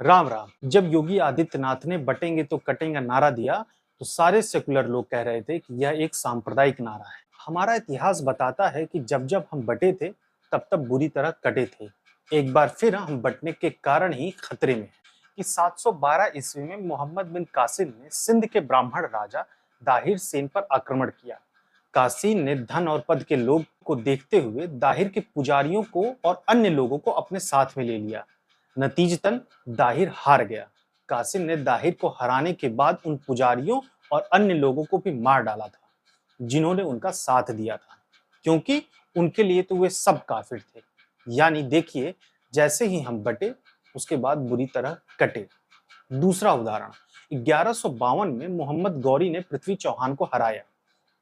राम राम। जब योगी आदित्यनाथ ने बटेंगे तो कटेंगे नारा दिया, तो सारे सेकुलर लोग कह रहे थे कि यह एक सांप्रदायिक नारा है। हमारा इतिहास बताता है कि जब जब हम बटे थे, तब तब बुरी तरह कटे थे। एक बार फिर हम बटने के कारण ही खतरे में हैं। कि 712 ईस्वी में मोहम्मद बिन कासिम ने सिंध के ब्राह्मण राजा दाहिर सेन पर आक्रमण किया। कासिम ने धन और पद के लोग को देखते हुए दाहिर के पुजारियों को और अन्य लोगों को अपने साथ में ले लिया। नतीजतन दाहिर हार गया। कासिम ने दाहिर को हराने के बाद उन पुजारियों और अन्य लोगों को भी मार डाला था, जिन्होंने उनका साथ दिया था, क्योंकि उनके लिए तो वे सब काफिर थे। यानी देखिए, जैसे ही हम बटे, उसके बाद बुरी तरह कटे। दूसरा उदाहरण, 1152 में मोहम्मद गौरी ने पृथ्वी चौहान को हराया।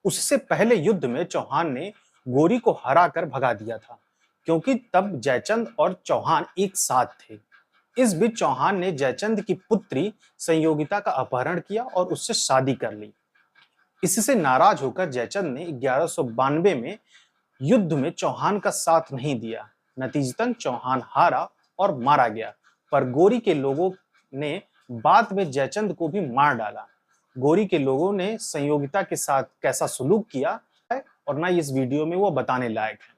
उससे पहले युद्ध में चौहान ने गोरी को हराकर भगा दिया था, क्योंकि तब जयचंद और चौहान एक साथ थे। इस बीच चौहान ने जयचंद की पुत्री संयोगिता का अपहरण किया और उससे शादी कर ली। इससे नाराज होकर जयचंद ने 1192 में युद्ध में चौहान का साथ नहीं दिया। नतीजतन चौहान हारा और मारा गया, पर गोरी के लोगों ने बाद में जयचंद को भी मार डाला। गोरी के लोगों ने संयोगिता के साथ कैसा सुलूक किया है और ना इस वीडियो में वो बताने लायक है।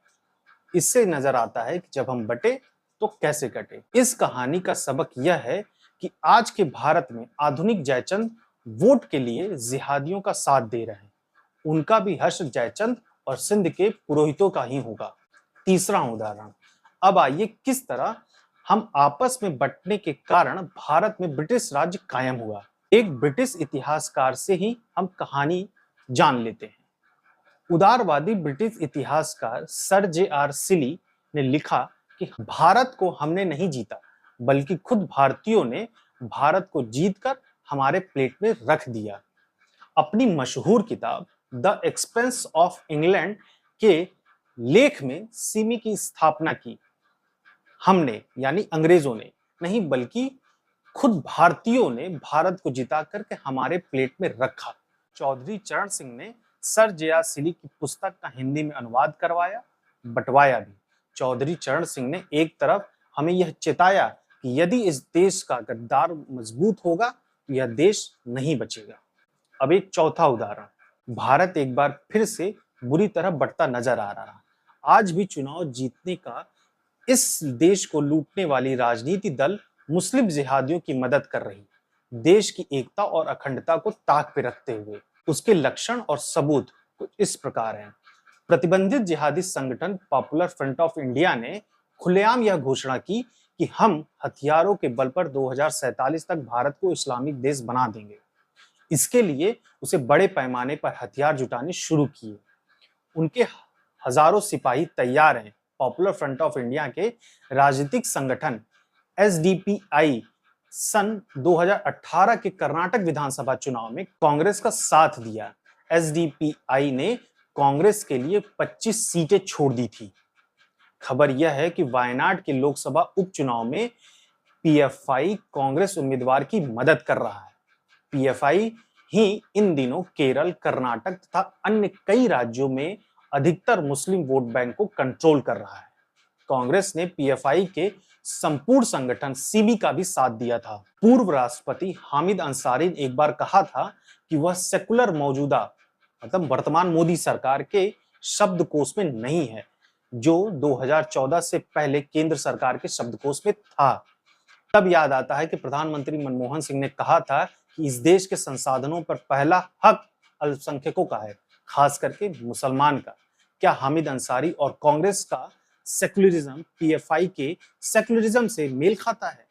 इससे नजर आता है कि जब हम बटे तो कैसे कटे। इस कहानी का सबक यह है कि आज के भारत में आधुनिक जयचंद वोट के लिए जिहादियों का साथ दे रहे हैं। उनका भी हश्र जयचंद और सिंध के पुरोहितों का ही होगा। तीसरा उदाहरण, अब आइए किस तरह हम आपस में बंटने के कारण भारत में ब्रिटिश राज्य कायम हुआ। एक ब्रिटिश इतिहासकार से ही हम कहानी जान लेते हैं। उदारवादी ब्रिटिश इतिहासकार सर जे.आर. सिली ने लिखा कि भारत को हमने नहीं जीता, बल्कि खुद भारतीयों ने भारत को जीतकर हमारे प्लेट में रख दिया। अपनी मशहूर किताब द एक्सपेंस ऑफ इंग्लैंड के लेख में सिमी की स्थापना की। हमने यानी अंग्रेजों ने नहीं, बल्कि खुद भारतीयों ने भारत को जिता करके हमारे प्लेट में रखा। चौधरी चरण सिंह ने सर जे.आर. सिली की पुस्तक का हिंदी में अनुवाद करवाया, बंटवाया भी। चौधरी चरण सिंह ने एक तरफ हमें यह चेताया कि यदि इस देश का गद्दार मजबूत होगा तो यह देश नहीं बचेगा। अब एक चौथा उदाहरण, भारत एक बार फिर से बुरी तरह बढ़ता नजर आ रहा। आज भी चुनाव जीतने का इस देश को लूटने वाली राजनीति दल मुस्लिम जिहादियों की मदद कर रही। देश की एकता और अखंडता को ताक पे रखते हुए उसके लक्षण और सबूत कुछ इस प्रकार हैं। प्रतिबंधित जिहादी संगठन पॉपुलर फ्रंट ऑफ इंडिया ने खुलेआम यह घोषणा की कि हम हथियारों के बल पर 2047 तक भारत को इस्लामिक देश बना देंगे। इसके लिए उसे बड़े पैमाने पर हथियार जुटाने शुरू किए। उनके हजारों सिपाही तैयार हैं। पॉपुलर फ्रंट ऑफ इंडिया के राजनीतिक संगठन एसडीपीआई सन 2018 के कर्नाटक विधानसभा चुनाव में कांग्रेस का साथ दिया। एसडीपीआई ने कांग्रेस के लिए 25 सीटें छोड़ दी थी। खबर यह है कि वायनाड के लोकसभा उपचुनाव में पीएफआई कांग्रेस उम्मीदवार की मदद कर रहा है। पीएफआई ही इन दिनों केरल, कर्नाटक तथा अन्य कई राज्यों में अधिकतर मुस्लिम वोट बैंक को कंट्रोल कर रहा है। कांग्रेस ने पीएफआई के संपूर्ण संगठन सीमी का भी साथ दिया था। पूर्व राष्ट्रपति हामिद अंसारी ने एक बार कहा था कि वह सेकुलर मौजूदा मतलब वर्तमान मोदी सरकार के शब्दकोश में नहीं है, जो 2014 से पहले केंद्र सरकार के शब्दकोश में था। तब याद आता है कि प्रधानमंत्री मनमोहन सिंह ने कहा था कि इस देश के संसाधनों पर पहला हक अल्पसंख्यकों का है, खास करके मुसलमान का। क्या हामिद अंसारी और कांग्रेस का सेकुलरिज्म पीएफआई के सेकुलरिज्म से मेल खाता है?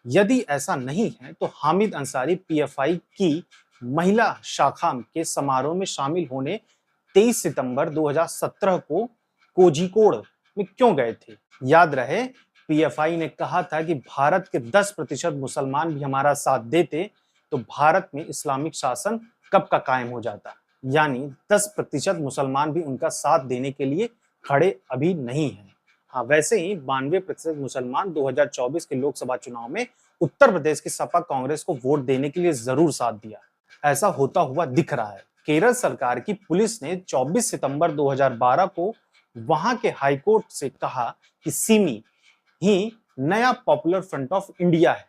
यदि ऐसा नहीं है तो हामिद अंसारी पीएफआई की महिला शाखा के समारोह में शामिल होने 23 सितंबर 2017 को कोझिकोड में क्यों गए थे? याद रहे, पीएफआई ने कहा था कि भारत के 10% मुसलमान भी हमारा साथ देते तो भारत में इस्लामिक शासन कब का कायम हो जाता। यानी 10% मुसलमान भी उनका साथ देने के लिए खड़े अभी नहीं है। हाँ, वैसे ही 92% मुसलमान 2024 के लोकसभा चुनाव में उत्तर प्रदेश की सपा कांग्रेस को वोट देने के लिए जरूर साथ दिया। ऐसा होता हुआ दिख रहा है। केरल सरकार की पुलिस ने 24 सितंबर 2012 को वहां के हाईकोर्ट से कहा कि सिमी ही नया पॉपुलर फ्रंट ऑफ इंडिया है।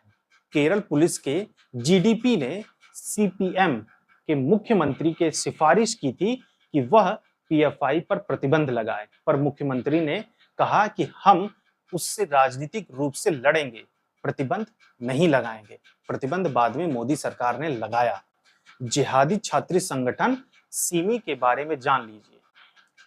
केरल पुलिस के जीडीपी ने सीपीएम के मुख्यमंत्री के सिफारिश की थी कि वह पीएफआई पर प्रतिबंध लगाए, पर मुख्यमंत्री ने कहा कि हम उससे राजनीतिक रूप से लड़ेंगे, प्रतिबंध नहीं लगाएंगे। प्रतिबंध बाद में मोदी सरकार ने लगाया। जिहादी छात्री संगठन सिमी के बारे में जान लीजिए।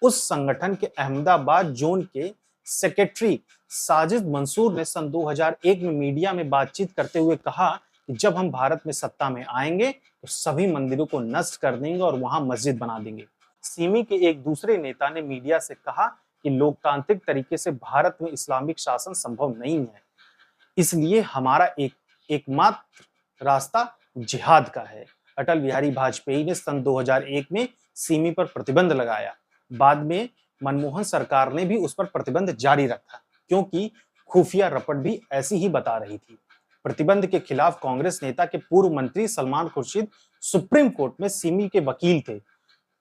उस संगठन के अहमदाबाद जोन के सेक्रेटरी साजिद मंसूर ने सन 2001 में मीडिया में बातचीत करते हुए कहा कि जब हम भारत में सत्ता में आएंगे तो सभी मंदिरों को नष्ट कर देंगे और वहां मस्जिद बना देंगे। सिमी के एक दूसरे नेता ने मीडिया से कहा कि लोकतांत्रिक तरीके से भारत में इस्लामिक शासन संभव नहीं है, इसलिए हमारा एकमात्र रास्ता जिहाद का है। अटल बिहारी वाजपेयी ने सन 2001 में सिमी पर प्रतिबंध लगाया। बाद में मनमोहन सरकार ने भी उस पर प्रतिबंध जारी रखा, क्योंकि खुफिया रपट भी ऐसी ही बता रही थी। प्रतिबंध के खिलाफ कांग्रेस नेता के पूर्व मंत्री सलमान खुर्शीद सुप्रीम कोर्ट में सिमी के वकील थे।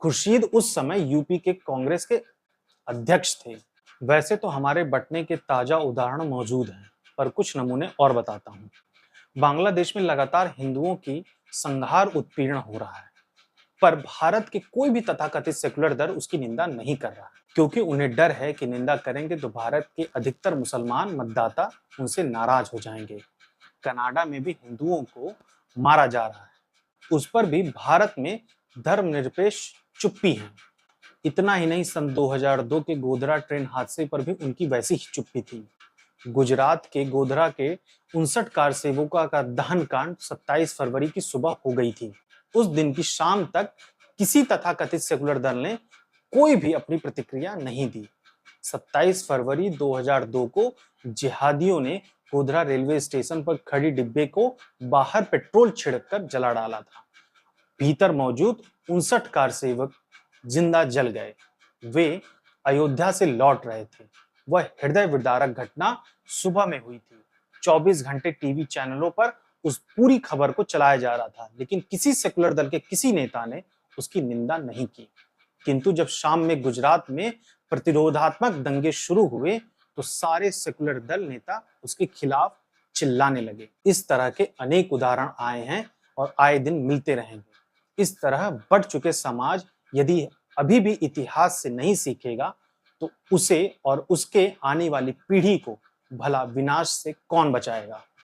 खुर्शीद उस समय यूपी के कांग्रेस के अध्यक्ष थे। वैसे तो हमारे बंटने के ताजा उदाहरण मौजूद हैं, पर कुछ नमूने और बताता हूँ। बांग्लादेश में लगातार हिंदुओं की संहार उत्पीड़न हो रहा है, पर भारत के कोई भी तथाकथित सेकुलर दल उसकी निंदा नहीं कर रहा, क्योंकि उन्हें डर है कि निंदा करेंगे तो भारत के अधिकतर मुसलमान मतदाता उनसे नाराज हो जाएंगे। कनाडा में भी हिंदुओं को मारा जा रहा है, उस पर भी भारत में धर्मनिरपेक्ष चुप्पी है। इतना ही नहीं, सन 2002 के गोधरा ट्रेन हादसे पर भी उनकी वैसी ही चुप्पी थी। गुजरात के गोधरा के 59 कार सेवकों का दहन कांड 27 फरवरी की सुबह हो गई थी। उस दिन की शाम तक किसी तथाकथित सेकुलर दल ने कोई भी अपनी प्रतिक्रिया नहीं दी। 27 फरवरी 2002 को जिहादियों ने गोधरा रेलवे स्टेशन पर खड़ी डिब्बे को बाहर पेट्रोल छिड़ककर जला डाला था। भीतर मौजूद 59 कार सेवक जिंदा जल गए। वे अयोध्या से लौट रहे थे। वह हृदय विदारक घटना सुबह में हुई थी। 24 घंटे टीवी चैनलों पर उस पूरी खबर को चलाया जा रहा था, लेकिन किसी सेकुलर दल के किसी नेता ने उसकी निंदा नहीं की। किंतु जब शाम में गुजरात में प्रतिरोधात्मक दंगे शुरू हुए तो सारे सेकुलर दल नेता उसके खिलाफ चिल्लाने लगे। इस तरह के अनेक उदाहरण आए हैं और आए दिन मिलते रहेंगे। इस तरह बढ़ चुके समाज यदि अभी भी इतिहास से नहीं सीखेगा तो उसे और उसके आने वाली पीढ़ी को भला विनाश से कौन बचाएगा।